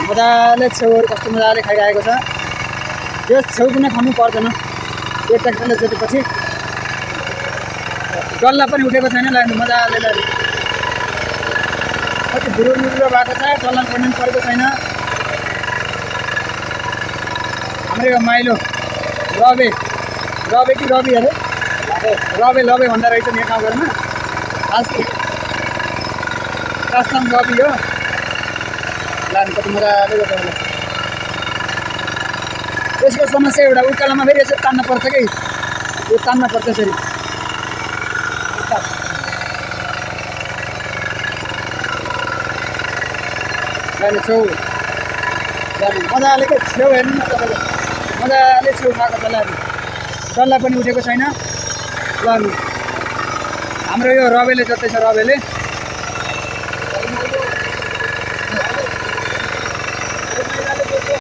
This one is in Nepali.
मजाले छेउहरू कस्तो मजाले खाइरहेको छ। यो छेउ पनि खानु पर्दैन, यो ट्र्याक्टरले जोतेपछि डल्ला पनि उठेको छैन। लानु मजाले लानु कति धुरो भएको छ, डल्ला पनि परेको छैन। हाम्रो यो माइलो रबे कि रबी अरे रबे भन्दा रहेछ नि गाउँघरमा। खासमा रबी हो। लानु कति मजाले गर्छ होला। यसको समस्या एउटा उकालोमा फेरि यसरी तान्न पर्छ कि, यो तान्न पर्छ यसरी। लानु छेउ लानु मजाले के छेउ हेर्नु न तपाईँले, मजाले छेउ खाएको छ। लानु डल्ला पनि उठेको छैन। लानु हाम्रो यो रबेले जोत्दैछ, रबेले